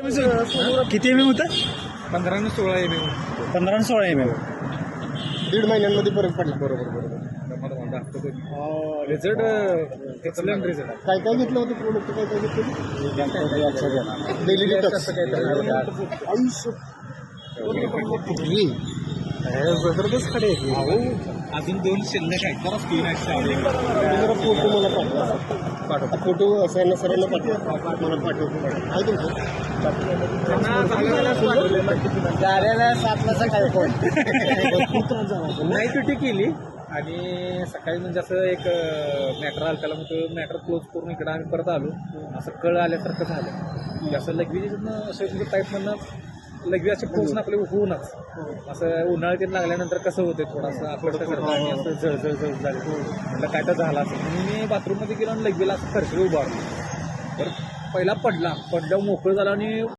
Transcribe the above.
किती MM होतं? 15 आणि 16 MM. 15 आणि 16 MM. 1.5 महिन्यांमध्ये फरक पडला. बरोबर. Result excellent result. काय काय घेतलं होतं प्रोडक्ट? काय काय घेतलं? Daily detox. जबरदस्त खडे आहेत. अजून 2 शिल्लक आहेत. जरा स्क्रीन जरा फोटो मला पाठवा. फोटो सरांना पाठवा. मला पाठवतो. आहे तुमचं? नाईट ड्युटी केली आणि सकाळी म्हणजे असं एक मॅटर आलकाला मग तो मॅटर क्लोज करून इकडं आम्ही परत आलो. असं कळ आल्यासारखं झालं की असं लघवीनं असं म्हणजे टाईपमधनं लघवी असे पोचणं आपले होऊनच असं उन्हाळ्यात लागल्यानंतर कसं होतं थोडंसं आपलं आणि असं जळजळ झालं. म्हटलं काय तर झालं असं म्हणून मी बाथरूममध्ये गेलो आणि लघवीला असं खरखरी उभारलो. तर पहिला पडल्यावर मोकळं झालं आणि